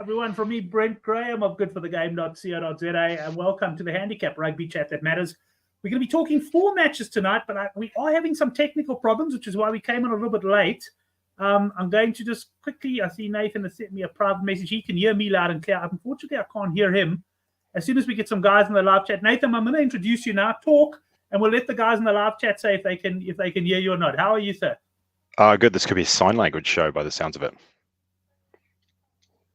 Everyone, from me, Brent Graham of goodforthegame.co.za, and welcome to the Handicap Rugby Chat that matters. We're going to be talking 4 matches tonight, but we are having some technical problems, which is why we came on a little bit late. I'm going to just quickly, I see Nathan has sent me a private message. He can hear me loud and clear. Unfortunately, I can't hear him. As soon as we get some guys in the live chat, Nathan, I'm going to introduce you now. Talk, and we'll let the guys in the live chat say if they can hear you or not. How are you, sir? Good. This could be a sign language show by the sounds of it.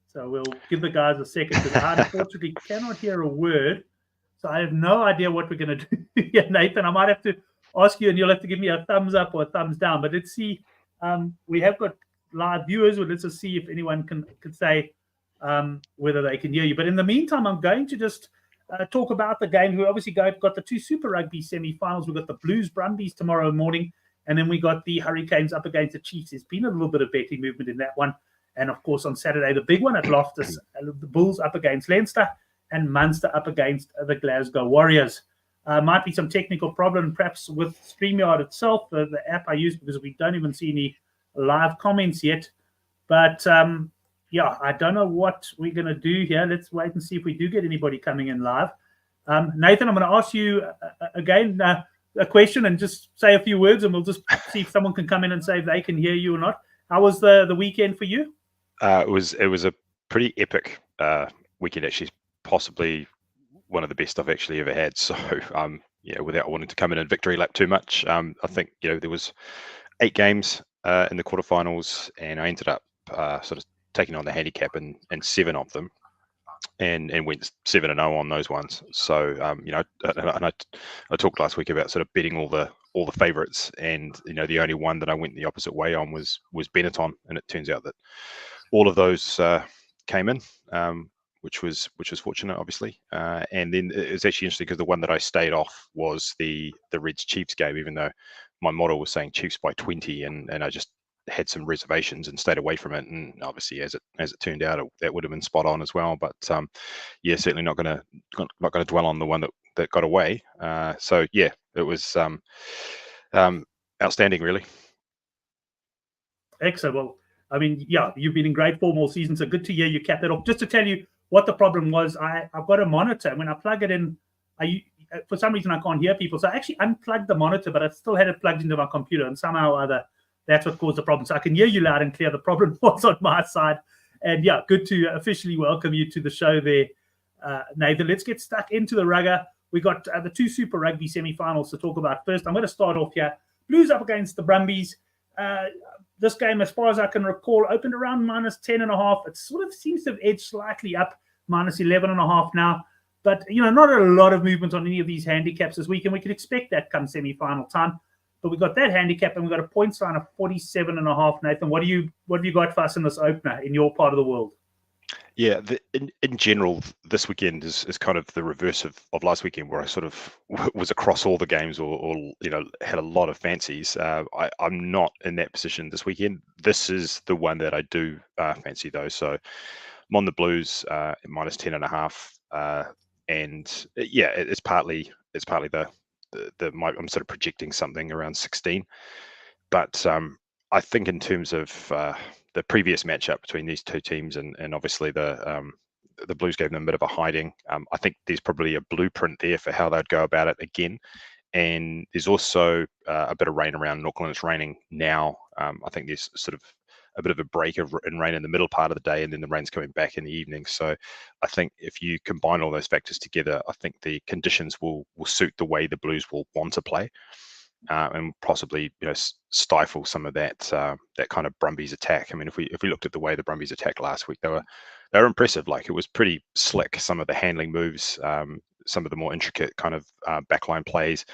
So we'll give the guys a second because I unfortunately cannot hear a word. So I have no idea what we're going to do. Yeah, Nathan, I might have to ask you and you'll have to give me a thumbs up or a thumbs down. But let's see. We have got live viewers. Well, let's just see if anyone can say whether they can hear you. But in the meantime, I'm going to just talk about the game. We obviously got the 2 Super Rugby semi-finals. We've got the Blues Brumbies tomorrow morning. And then we got the Hurricanes up against the Chiefs. There's been a little bit of betting movement in that one. And, of course, on Saturday, the big one at Loftus, the Bulls up against Leinster and Munster up against the Glasgow Warriors. Might be some technical problem, perhaps with StreamYard itself, the app I use, because we don't even see any live comments yet. But, yeah, I don't know what we're going to do here. Let's wait and see if we do get anybody coming in live. Nathan, I'm going to ask you again a question and just say a few words, and we'll just see if someone can come in and say if they can hear you or not. How was the weekend for you? It was a pretty epic weekend, actually, possibly one of the best I've actually ever had. So, without wanting to come in and victory lap too much, I think there was 8 games in the quarterfinals, and I ended up sort of taking on the handicap in 7 of them, and went 7-0 on those ones. So, and I talked last week about sort of betting all the favourites, and the only one that I went the opposite way on was Benetton, and it turns out that all of those came in, which was fortunate, obviously. And then it was actually interesting because the one that I stayed off was the Reds Chiefs game, even though my model was saying Chiefs by 20, and I just had some reservations and stayed away from it. And obviously, as it turned out, that would have been spot on as well. But certainly not going to dwell on the one that got away. So yeah, it was outstanding, really. Excellent. Well, I mean, yeah, you've been in great form all season, so good to hear you cap that off. Just to tell you what the problem was, I've got a monitor, and when I plug it in, for some reason I can't hear people, so I actually unplugged the monitor, but I still had it plugged into my computer, and somehow or other, that's what caused the problem. So I can hear you loud and clear. The problem was on my side. And yeah, good to officially welcome you to the show there, Nathan. Let's get stuck into the rugger. We got the 2 Super Rugby semi-finals to talk about first. I'm going to start off here. Blues up against the Brumbies. This game, as far as I can recall, opened around -10.5. It sort of seems to have edged slightly up, -11.5 now. But, not a lot of movement on any of these handicaps this week, and we can expect that come semi-final time. But we got that handicap, and we got a points line of 47.5. Nathan, what have you got for us in this opener in your part of the world? Yeah, in general, this weekend is kind of the reverse of last weekend, where I sort of was across all the games or had a lot of fancies. I'm not in that position this weekend. This is the one that I do fancy, though. So I'm on the Blues at -10.5, and yeah, it's partly I'm sort of projecting something around 16, but I think in terms of the previous matchup between these 2 teams, and obviously the Blues gave them a bit of a hiding. I think there's probably a blueprint there for how they'd go about it again. And there's also a bit of rain around Auckland. It's raining now. I think there's sort of a bit of a break in rain in the middle part of the day, and then the rain's coming back in the evening. So I think if you combine all those factors together, I think the conditions will suit the way the Blues will want to play. And possibly stifle some of that kind of Brumbies attack. I mean, if we looked at the way the Brumbies attacked last week, they were impressive. Like, it was pretty slick. Some of the handling moves, some of the more intricate kind of backline plays,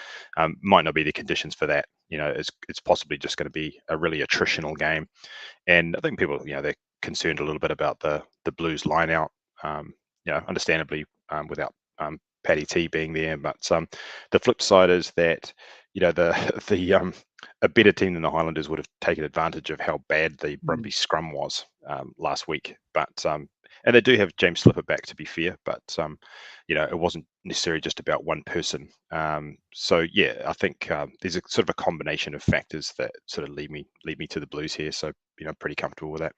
might not be the conditions for that. It's possibly just going to be a really attritional game. And I think people, they're concerned a little bit about the Blues line out. Understandably, without Paddy T being there, but the flip side is that a better team than the Highlanders would have taken advantage of how bad the Brumbies scrum was last week. But and they do have James Slipper back, to be fair, but it wasn't necessarily just about one person. So yeah, I think there's a sort of a combination of factors that sort of lead me to the Blues here. So pretty comfortable with that.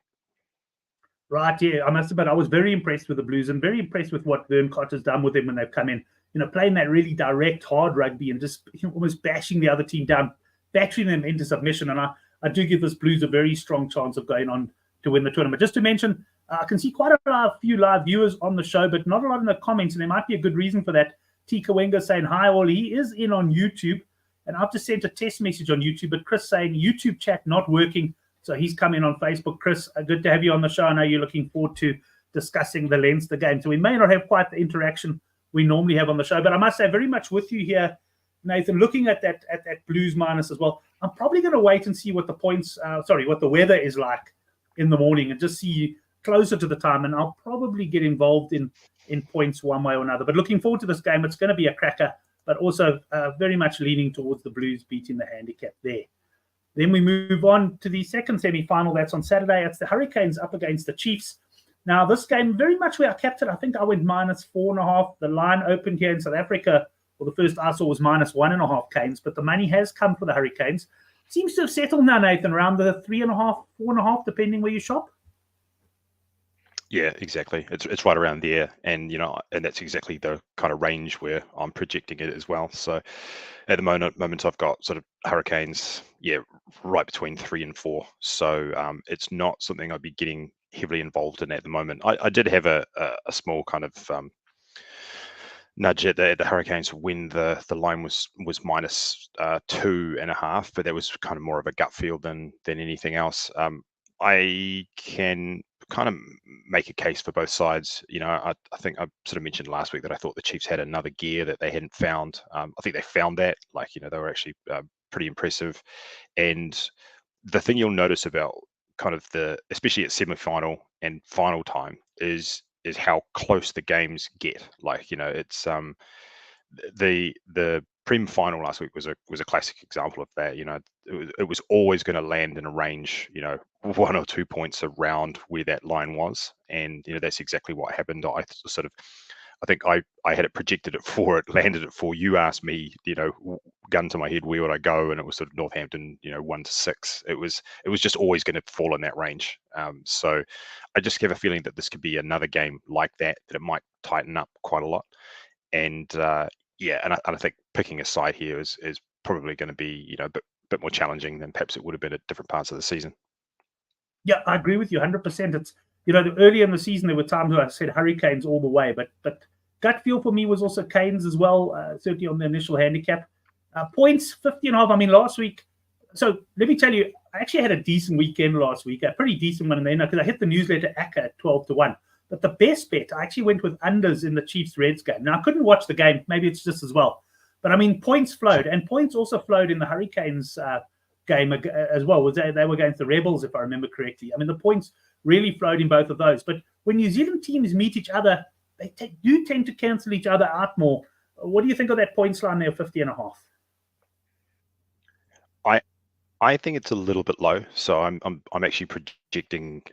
Right, yeah. I must admit, I was very impressed with the Blues and very impressed with what Vern Cotter's done with them when they've come in. Playing that really direct, hard rugby and just almost bashing the other team down, battering them into submission. And I do give this Blues a very strong chance of going on to win the tournament. Just to mention, I can see quite a few live viewers on the show, but not a lot in the comments. And there might be a good reason for that. Tika Wenger saying, hi, all. He is in on YouTube. And I've just sent a test message on YouTube, but Chris saying YouTube chat not working. So he's coming on Facebook. Chris, good to have you on the show. I know you're looking forward to discussing the Leinster game. So we may not have quite the interaction we normally have on the show, but I must say very much with you here, Nathan, looking at that Blues minus as well. I'm probably going to wait and see what what the weather is like in the morning and just see closer to the time. And I'll probably get involved in points one way or another. But looking forward to this game. It's going to be a cracker, but also very much leaning towards the Blues beating the handicap there. Then we move on to the second semi-final. That's on Saturday. It's the Hurricanes up against the Chiefs. Now, this game, very much where I kept it. I think I went -4.5. The line opened here in South Africa. Well, the first I saw was -1.5 Canes, but the money has come for the Hurricanes. Seems to have settled now, Nathan, around the 3.5, 4.5, depending where you shop. Yeah, exactly. It's right around there, and and that's exactly the kind of range where I'm projecting it as well. So, at the moment, I've got sort of Hurricanes, right between 3 and 4. So, it's not something I'd be getting heavily involved in at the moment. I did have a small kind of nudge at the Hurricanes when the line was -2.5, but that was kind of more of a gut feel than anything else. I can kind of make a case for both sides. I think I sort of mentioned last week that I thought the Chiefs had another gear that they hadn't found. I think they found that. They were actually pretty impressive. And the thing you'll notice about kind of especially at semi-final and final time is how close the games get. It's the Prem final last week was a classic example of that. It was always going to land in a range, 1 or 2 points around where that line was, and that's exactly what happened. I think I had it projected at 4, it landed at 4. You asked me, gun to my head, where would I go, and it was sort of Northampton, 1 to 6. It was just always going to fall in that range. So I just have a feeling that this could be another game like that it might tighten up quite a lot, and and I think picking a side here is probably going to be a bit more challenging than perhaps it would have been at different parts of the season. Yeah, I agree with you 100%. It's early in the season there were times where I said Hurricanes all the way, but gut feel for me was also Canes as well. Certainly on the initial handicap points 50.5. I mean, last week. So let me tell you, I actually had a decent weekend last week, a pretty decent one, because I hit the newsletter ACCA at 12-1. But the best bet, I actually went with unders in the Chiefs-Reds game. Now, I couldn't watch the game. Maybe it's just as well. But, I mean, points flowed. And points also flowed in the Hurricanes game as well. They were against the Rebels, if I remember correctly. I mean, the points really flowed in both of those. But when New Zealand teams meet each other, they do tend to cancel each other out more. What do you think of that points line there, 50.5? I think it's a little bit low. So I'm actually projecting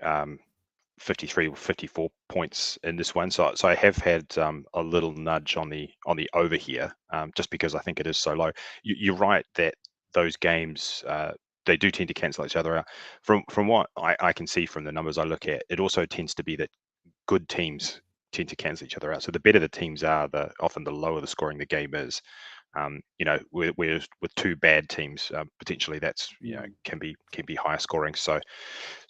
53 or 54 points in this one, so I have had a little nudge on the over here, just because I think it is so low. You're right that those games they do tend to cancel each other out. From what I can see from the numbers I look at, it also tends to be that good teams tend to cancel each other out. So the better the teams are, often the lower the scoring the game is. With two bad teams, potentially that's can be higher scoring. So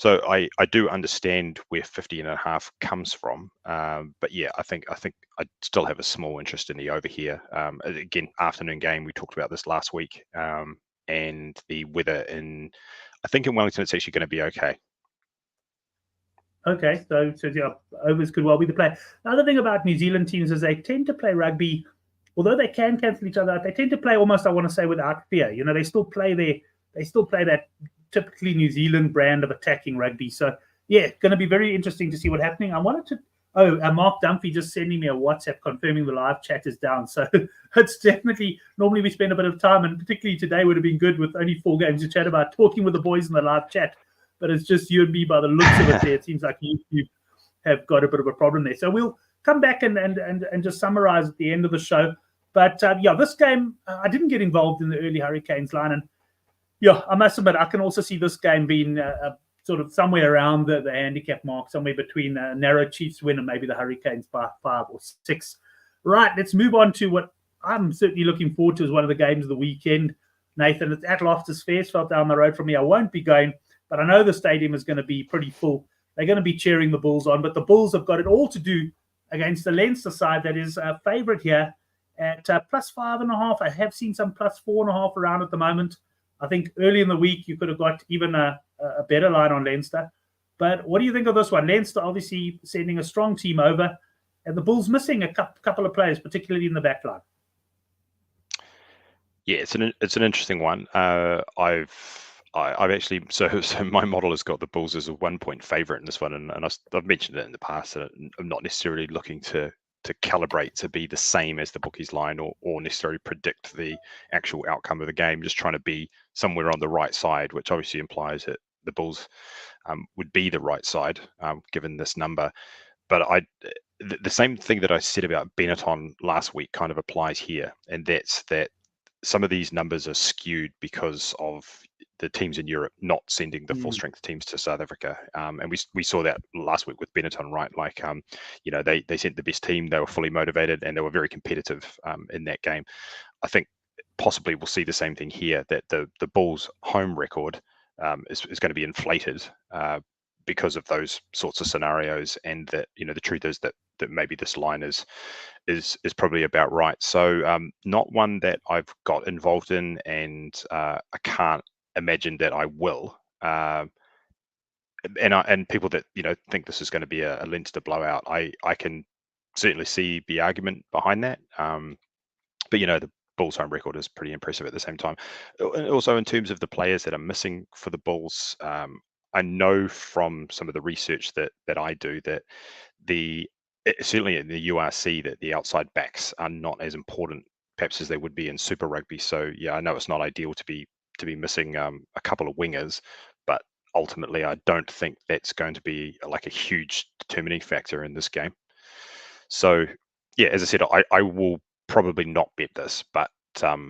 I do understand where 50.5 comes from, but I think I still have a small interest in the over here. Again, afternoon game, we talked about this last week, and the weather I think in Wellington it's actually going to be okay. Okay, so overs could well be the play. The other thing about New Zealand teams is they tend to play rugby. Although they can cancel each other out, they tend to play almost, I want to say, without fear. They still play that typically New Zealand brand of attacking rugby. So, going to be very interesting to see what's happening. I wanted to, Mark Dunphy just sending me a WhatsApp confirming the live chat is down. So it's definitely, normally we spend a bit of time, and particularly today would have been good with only 4 games to chat about, talking with the boys in the live chat. But it's just you and me by the looks of it there. It seems like you have got a bit of a problem there. So we'll come back and just summarize at the end of the show. But this game, I didn't get involved in the early Hurricanes line. And I must admit, I can also see this game being sort of somewhere around the handicap mark, somewhere between a narrow Chiefs win and maybe the Hurricanes by 5 or 6. Right, let's move on to what I'm certainly looking forward to as one of the games of the weekend. Nathan, it's at Loftus Versfeld down the road from me. I won't be going, but I know the stadium is going to be pretty full. They're going to be cheering the Bulls on, but the Bulls have got it all to do against the Leinster side that is a favourite here at plus 5.5. I have seen some plus 4.5 around at the moment. I think early in the week you could have got even a better line on Leinster. But what do you think of this one? Leinster obviously sending a strong team over, and the Bulls missing a couple of players, particularly in the back line. Yeah, it's an interesting one. I've actually so my model has got the Bulls as a 1-point favourite in this one, and I've mentioned it in the past. And I'm not necessarily looking to calibrate to be the same as the bookies line or necessarily predict the actual outcome of the game. Just trying to be somewhere on the right side, which obviously implies that the Bulls would be the right side given this number. But the same thing that I said about Benetton last week kind of applies here, and that's that some of these numbers are skewed because of the teams in Europe not sending the full strength teams to South Africa, and we saw that last week with Benetton, right? Like, they sent the best team, they were fully motivated, and they were very competitive in that game. I think possibly we'll see the same thing here, that the Bulls' home record is going to be inflated because of those sorts of scenarios, and that the truth is that maybe this line is probably about right. So not one that I've got involved in, and I can't imagine that I will. And people that think this is going to be a Leinster blowout, I can certainly see the argument behind that. But the Bulls' home record is pretty impressive at the same time. Also, in terms of the players that are missing for the Bulls, I know from some of the research that I do that certainly in the URC that the outside backs are not as important perhaps as they would be in Super Rugby. So yeah, I know it's not ideal to be missing a couple of wingers, but ultimately I don't think that's going to be like a huge determining factor in this game. So yeah, as I said, I will probably not bet this, but as I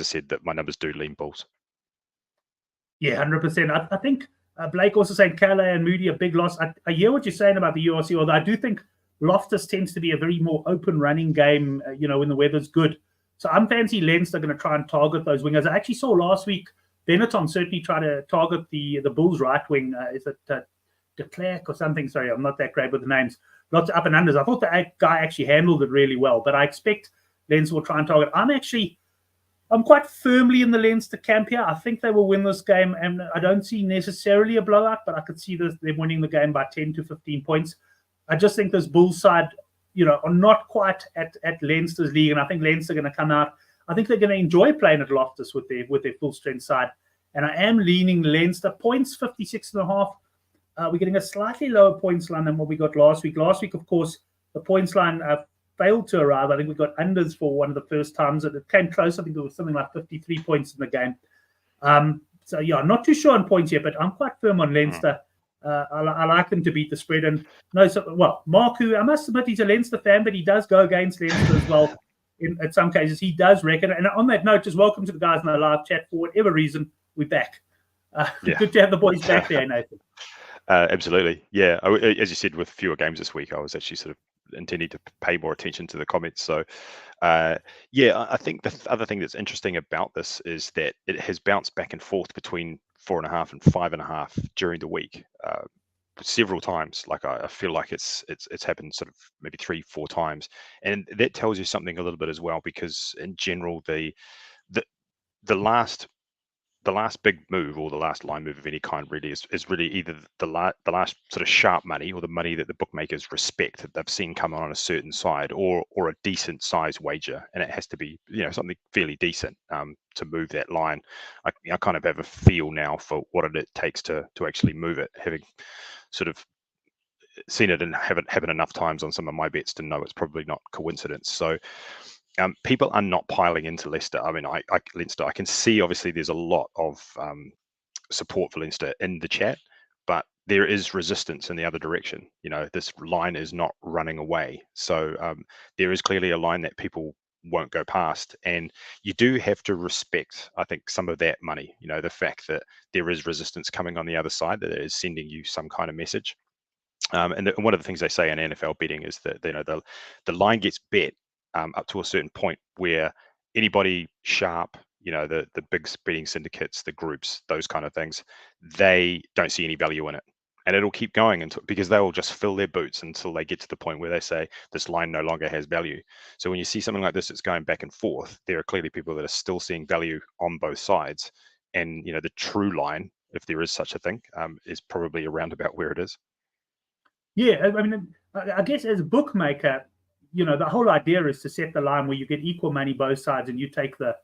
said, that my numbers do lean Bulls. Yeah, 100%. I think Blake also saying Calais and Moody a big loss. I hear what you're saying about the URC, although I do think Loftus tends to be a very more open running game, when the weather's good. So I'm fancy Leinster going to try and target those wingers. I actually saw last week Benetton certainly try to target the Bulls right wing. Is it de Klerk or something? Sorry, I'm not that great with the names. Lots of up and unders. I thought the guy actually handled it really well, but I expect Leinster will try and target. I'm quite firmly in the Leinster camp here. I think they will win this game, and I don't see necessarily a blowout, but I could see them winning the game by 10 to 15 points. I just think this Bulls side, are not quite at Leinster's league, and I think Leinster are going to come out. I think they're going to enjoy playing at Loftus with their full strength side, and I am leaning Leinster. Points 56.5. We're getting a slightly lower points line than what we got last week. Last week, of course, the points line failed to arrive. I think we got unders for one of the first times. It came close. I think it was something like 53 points in the game. So, yeah, I'm not too sure on points yet, but I'm quite firm on Leinster. I like them to beat the spread. And Mark, who I must admit he's a Leinster fan, but he does go against Leinster as well. At some cases, he does reckon. And on that note, just welcome to the guys in the live chat. For whatever reason, we're back. Good to have the boys back there, Nathan. Absolutely. Yeah. As you said, with fewer games this week, I was actually sort of intending to pay more attention to the comments. So, I think the other thing that's interesting about this is that it has bounced back and forth between 4.5 and 5.5 during the week several times. Like I feel like it's happened sort of maybe 3-4 times, and that tells you something a little bit as well, because in general the last big move, or the last line move of any kind, really is really either the last sort of sharp money, or the money that the bookmakers respect that they've seen come on a certain side, or a decent size wager, and it has to be something fairly decent to move that line. I kind of have a feel now for what it takes to actually move it, having sort of seen it and haven't enough times on some of my bets to know it's probably not coincidence. So people are not piling into Leicester. I mean, Leinster, I can see obviously there's a lot of support for Leinster in the chat, but there is resistance in the other direction. This line is not running away. So there is clearly a line that people won't go past. And you do have to respect, I think, some of that money, the fact that there is resistance coming on the other side that is sending you some kind of message. And one of the things they say in NFL betting is that the line gets bet up to a certain point where anybody sharp, the big betting syndicates, the groups, those kind of things, they don't see any value in it, and it'll keep going because they will just fill their boots until they get to the point where they say this line no longer has value. So when you see something like this, it's going back and forth. There are clearly people that are still seeing value on both sides, and the true line, if there is such a thing, is probably around about where it is. Yeah, I mean, I guess as a bookmaker, the whole idea is to set the line where you get equal money both sides, and you take the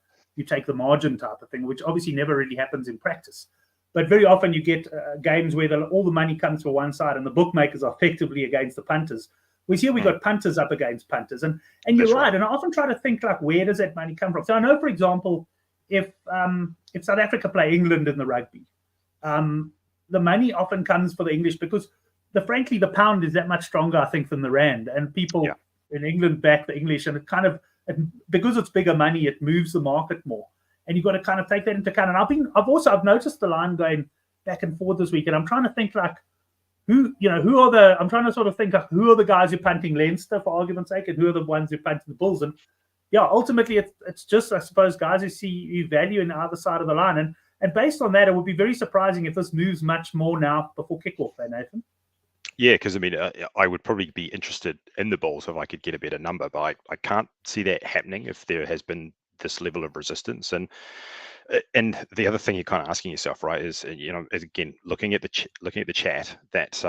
margin type of thing, which obviously never really happens in practice. But very often you get games where all the money comes from one side, and the bookmakers are effectively against the punters. We see we got punters up against punters, and you're right. And I often try to think, like, where does that money come from? So I know, for example, if South Africa play England in the rugby, the money often comes for the English because frankly, the pound is that much stronger, I think, than the rand, and people in England back the English, and because it's bigger money, it moves the market more, and you've got to kind of take that into account. And I've noticed the line going back and forth this week, and I'm trying to think, like, I'm trying to sort of think of who are the guys who are punting Leinster, for argument's sake, and who are the ones who are punting the Bulls, and ultimately it's just, I suppose, guys who see value in the other side of the line, and based on that, it would be very surprising if this moves much more now before kickoff, Nathan. Yeah, because I mean, I would probably be interested in the Bulls if I could get a better number, but I can't see that happening if there has been this level of resistance. And the other thing you're kind of asking yourself, right, is again looking at the chat that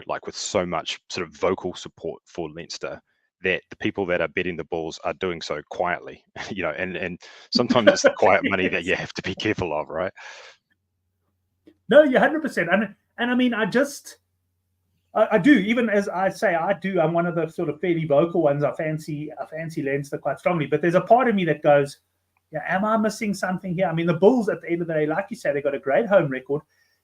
like with so much sort of vocal support for Leinster, that the people that are betting the Bulls are doing so quietly, and sometimes it's the quiet money that you have to be careful of, right? No, you're 100%, and I mean, I do, even as I say, I'm one of the sort of fairly vocal ones. I fancy Leinster quite strongly, but there's a part of me that goes, am I missing something here? I mean, the Bulls, at the end of the day, like you say, they got a great home record.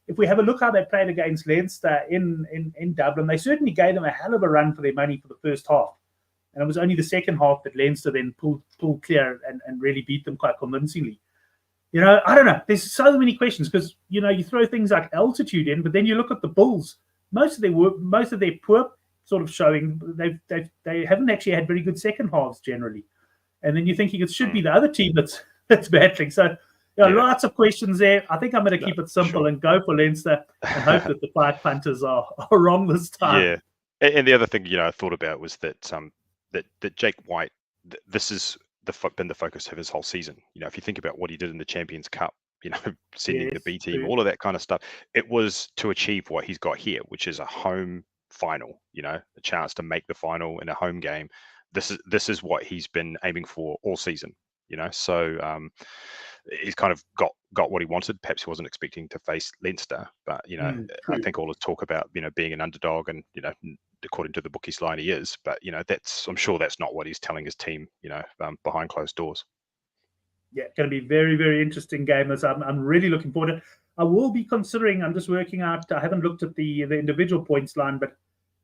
If we have a look how they played against Leinster in Dublin, they certainly gave them a hell of a run for their money for the first half. And it was only the second half that Leinster then pulled clear and really beat them quite convincingly. I don't know. There's so many questions because, you throw things like altitude in, but then you look at the Bulls. Most of their poor sort of showing, they haven't actually had very good second halves generally, and then you're thinking it should be the other team that's battling. So lots of questions there. I think I'm going to keep it simple and go for Leinster and hope that the quiet punters are wrong this time. Yeah, and the other thing I thought about was that that Jake White, this has been the focus of his whole season. If you think about what he did in the Champions Cup, sending the B team, all of that kind of stuff. It was to achieve what he's got here, which is a home final, a chance to make the final in a home game. This is what he's been aiming for all season, So he's kind of got what he wanted. Perhaps he wasn't expecting to face Leinster, but I think all the talk about being an underdog and according to the bookies line he is, but I'm sure that's not what he's telling his team, behind closed doors. Yeah, it's going to be a very, very interesting game. I'm really looking forward to it. I will be considering, I'm just working out, I haven't looked at the individual points line, but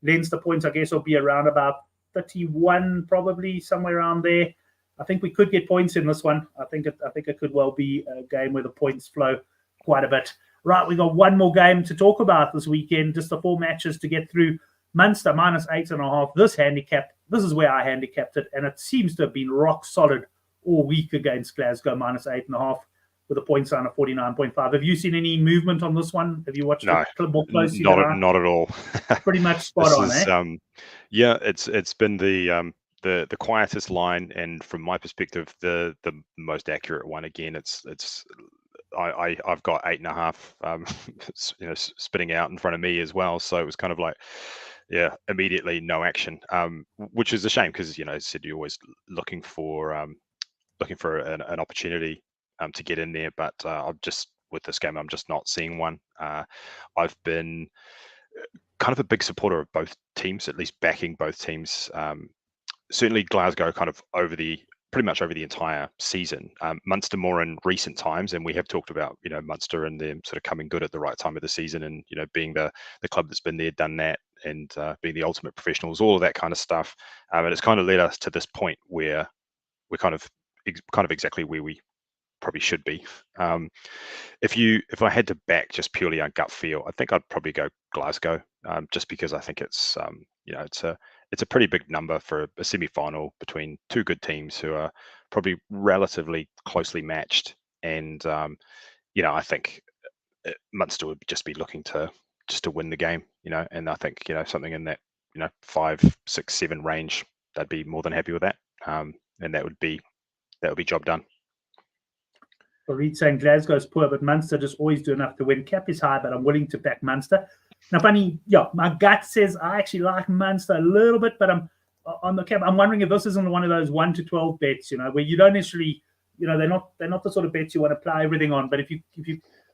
Leinster points, I guess, will be around about 31, probably somewhere around there. I think we could get points in this one. I think it could well be a game where the points flow quite a bit. Right, we've got one more game to talk about this weekend, just the 4 matches to get through. Munster -8.5. This is where I handicapped it, and it seems to have been rock solid all week against Glasgow, -8.5, with a point sign of 49.5. Have you seen any movement on this one? Have you watched it more closely? Not at all. Pretty much spot on, Yeah, it's been the quietest line, and from my perspective, the most accurate one. Again, I've got 8.5, spitting out in front of me as well. So it was kind of like, immediately no action, which is a shame because as I said, you're always looking for an opportunity to get in there, but with this game, I'm just not seeing one. I've been kind of a big supporter of both teams, at least backing both teams. Certainly Glasgow kind of pretty much over the entire season. Munster more in recent times, and we have talked about Munster and them sort of coming good at the right time of the season, and being the club that's been there, done that, and being the ultimate professionals, all of that kind of stuff. And it's kind of led us to this point where we're kind of exactly where we probably should be. If I had to back just purely on gut feel, I think I'd probably go Glasgow, just because I think it's it's a pretty big number for a semi-final between two good teams who are probably relatively closely matched, and I think Munster would just be looking to win the game, and I think something in that 5, 6, 7 range, they'd be more than happy with that, and that would be job done. Well, Reed saying Glasgow's poor, but Munster just always do enough to win. Cap is high, but I'm willing to back Munster. Now, funny, my gut says I actually like Munster a little bit, but I'm on the Cap. I'm wondering if this isn't one of those 1 to 12 bets, where you don't necessarily, they're not the sort of bets you want to apply everything on. But if you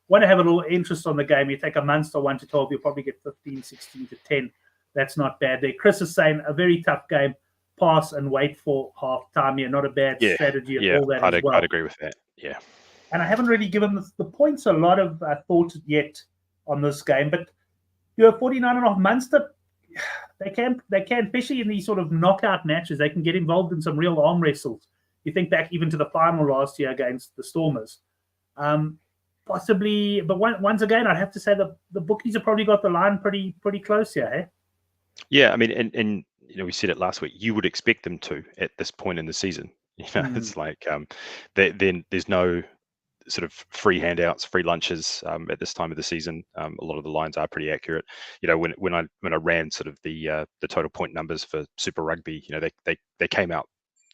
want to have a little interest on the game, you take a Munster 1 to 12, you'll probably get 15, 16 to 10. That's not bad there. Chris is saying a very tough game. Pass and wait for half time here. Not a bad strategy at all that as well. I'd agree with that. Yeah. And I haven't really given the points a lot of thought yet on this game, but 49.5 Munster, they can, especially in these sort of knockout matches, they can get involved in some real arm wrestles. You think back even to the final last year against the Stormers. Possibly, but once again, I'd have to say the bookies have probably got the line pretty close here, eh? Yeah, I mean, and we said it last week. You would expect them to at this point in the season. It's like then there's no sort of free handouts, free lunches at this time of the season. A lot of the lines are pretty accurate. When I ran sort of the total point numbers for Super Rugby, they came out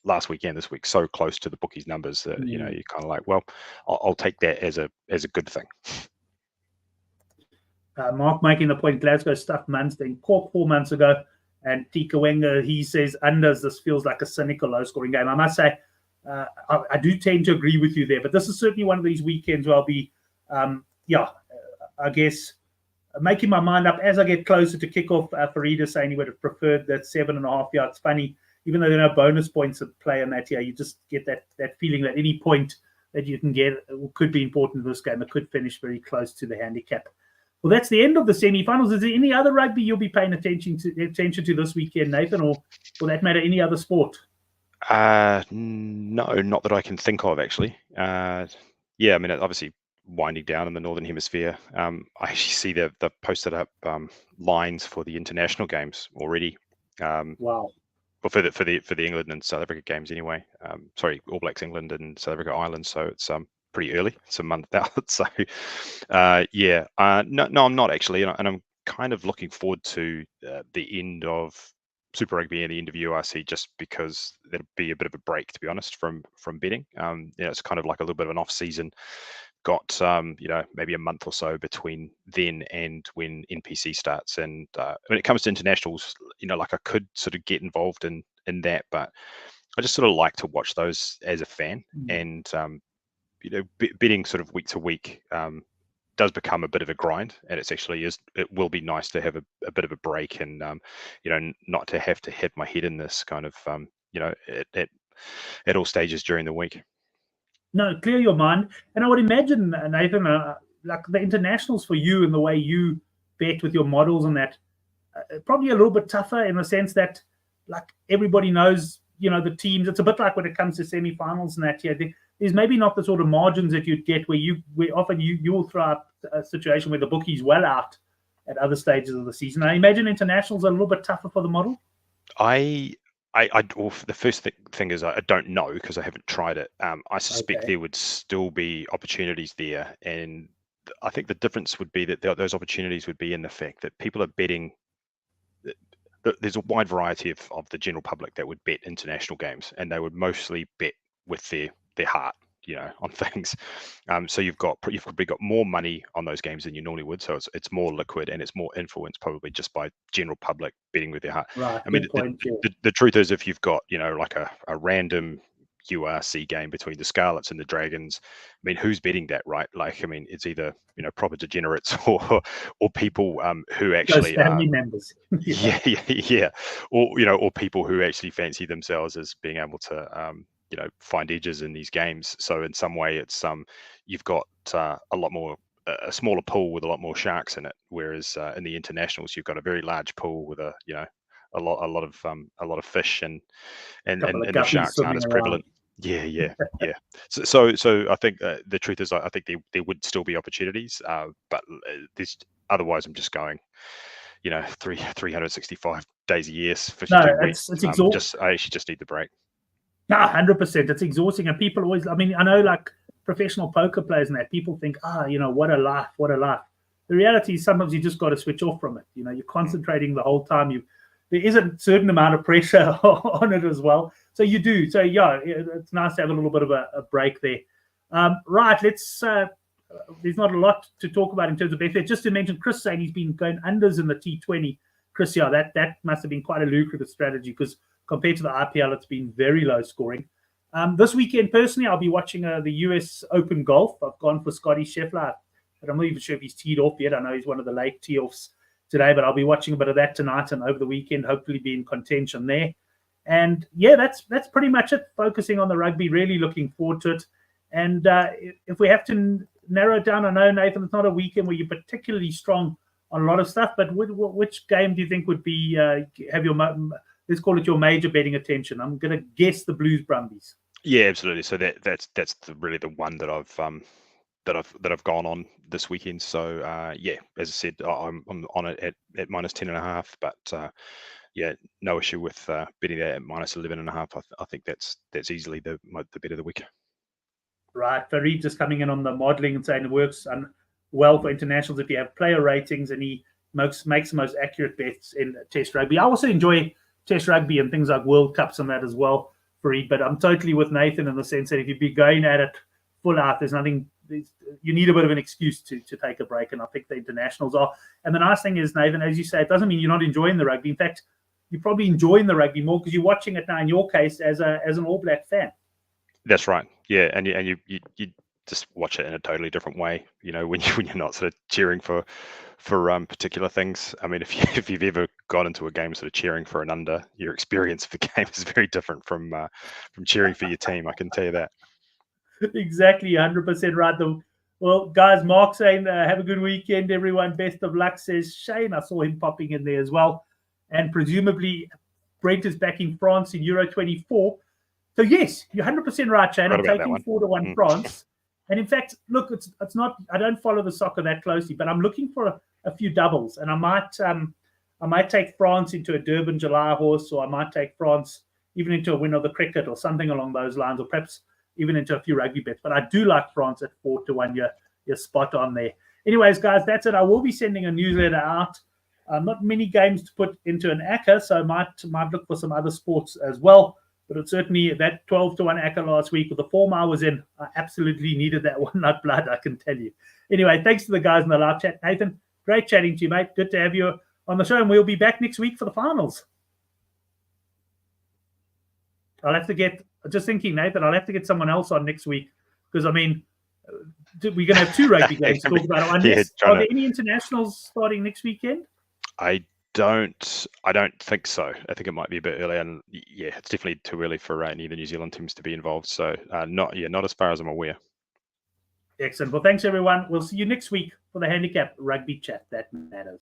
last weekend, this week, so close to the bookies numbers that you're kind of like, well, I'll take that as a good thing. Mark making the point, Glasgow stuffed Munster in Cork 4 months ago, and Tika Wenger, he says unders. This feels like a cynical low-scoring game. I must say, I do tend to agree with you there, but this is certainly one of these weekends where I'll be, I guess, making my mind up as I get closer to kickoff. Farida saying he would have preferred that 7.5 yards. Funny, even though there are no bonus points at play on that here, you just get that feeling that any point that you can get could be important in this game. It could finish very close to the handicap. Well, that's the end of the semi-finals. Is there any other rugby you'll be paying attention to this weekend, Nathan, or for that matter, any other sport? No, not that I can think of, actually. I mean, obviously winding down in the Northern Hemisphere. I actually see they've posted up lines for the international games already. Wow. Well, for the England and South Africa games anyway. Sorry, All Blacks England and South Africa Ireland. So it's pretty early. It's a month out. So no, I'm not actually, and I'm kind of looking forward to the end of Super Rugby and the end of URC, just because there'll be a bit of a break, to be honest, from betting. It's kind of like a little bit of an off season. Got maybe a month or so between then and when NPC starts. And when it comes to internationals, like I could sort of get involved in that, but I just sort of like to watch those as a fan. And betting sort of week to week does become a bit of a grind, and it will be nice to have a bit of a break, and not to have to hit my head in this kind of at all stages during the week. No, clear your mind. And I would imagine, Nathan, like the internationals for you and the way you bet with your models and that, probably a little bit tougher in the sense that, like, everybody knows, the teams. It's a bit like when it comes to semi-finals and that. There's maybe not the sort of margins that you'd get where often you'll throw up a situation where the bookie's well out at other stages of the season. I imagine internationals are a little bit tougher for the model. The first thing is I don't know because I haven't tried it. I suspect there would still be opportunities there, and I think the difference would be that those opportunities would be in the fact that people are betting. There's a wide variety of the general public that would bet international games, and they would mostly bet with their heart, on things. So you've probably got more money on those games than you normally would. So it's more liquid and it's more influenced probably just by general public betting with their heart. Right. I mean, the truth is, if you've got like a random URC game between the Scarlets and the Dragons, I mean, who's betting that, right? Like, I mean, it's either proper degenerates or people who actually those family members. yeah, or people who actually fancy themselves as being able to find edges in these games. So in some way, it's you've got a lot more a smaller pool with a lot more sharks in it, whereas in the internationals you've got a very large pool with a lot of fish and the sharks aren't as prevalent. Yeah. So I think the truth is, I think there would still be opportunities, but there's otherwise. I'm just going, 365 days a year, 52 weeks. It's exhausting. I actually just need the break. No, 100%. It's exhausting, and people always. I mean, I know like professional poker players and that people think, what a life, what a life. The reality is sometimes you just got to switch off from it. You're concentrating the whole time. There is a certain amount of pressure on it as well. So you do. So yeah, it's nice to have a little bit of a break there. Right, let's. There's not a lot to talk about in terms of benefit. Just to mention, Chris saying he's been going unders in the T20. Chris, yeah, that must have been quite a lucrative strategy because compared to the IPL, it's been very low scoring. This weekend, personally, I'll be watching the US Open Golf. I've gone for Scotty Scheffler, but I'm not even sure if he's teed off yet. I know he's one of the late tee-offs today, but I'll be watching a bit of that tonight and over the weekend, hopefully be in contention there. And yeah, that's pretty much it. Focusing on the rugby, really looking forward to it. And if we have to narrow it down, I know, Nathan, it's not a weekend where you're particularly strong on a lot of stuff, but which game do you think would be have your, let's call it your major betting attention? I'm going to guess the Blues Brumbies. Yeah, absolutely. So that's really the one that I've gone on this weekend. So yeah, as I said, I'm on it at minus 10.5, but yeah, no issue with betting that at minus 11.5. I think that's easily the bet of the week. Right, Farid just coming in on the modelling and saying it works well for internationals if you have player ratings, and he makes the most accurate bets in Test rugby. I also enjoy Test rugby and things like World Cups and that as well, Farid. But I'm totally with Nathan in the sense that if you'd be going at it full out, there's nothing. You need a bit of an excuse to take a break, and I think the internationals are. And the nice thing is, Nathan, as you say, it doesn't mean you're not enjoying the rugby. In fact, you're probably enjoying the rugby more because you're watching it now. In your case, as an All Black fan. That's right. Yeah, and you just watch it in a totally different way. When you're not sort of cheering for particular things. I mean, if you've ever got into a game sort of cheering for an under, your experience of the game is very different from cheering for your team. I can tell you that. Exactly, 100% right. Well, guys, Mark saying have a good weekend, everyone. Best of luck, says Shane. I saw him popping in there as well, and presumably Brent is backing France in Euro 24. So yes, you're 100% right, Shane. I'm taking 4-1 France. And in fact, look, it's not. I don't follow the soccer that closely, but I'm looking for a few doubles, and I might take France into a Durban July horse, or I might take France even into a win of the cricket or something along those lines, or perhaps even into a few rugby bets. But I do like France at 4-1. You're spot on there. Anyways, guys, that's it. I will be sending a newsletter out. Not many games to put into an ACCA, so I might look for some other sports as well. But it's certainly that 12-1 ACCA last week with the form I was in. I absolutely needed that one nut blood, I can tell you. Anyway, thanks to the guys in the live chat. Nathan, great chatting to you, mate. Good to have you on the show, and we'll be back next week for the finals. I'll have to get, just thinking, Nathan, I'll have to get someone else on next week because, I mean, we're going to have two rugby games to talk about. Are there any internationals starting next weekend? I don't think so. I think it might be a bit early, and yeah, it's definitely too early for any of the New Zealand teams to be involved. So not as far as I'm aware. Excellent. Well, thanks everyone. We'll see you next week for the Handicap Rugby Chat that matters.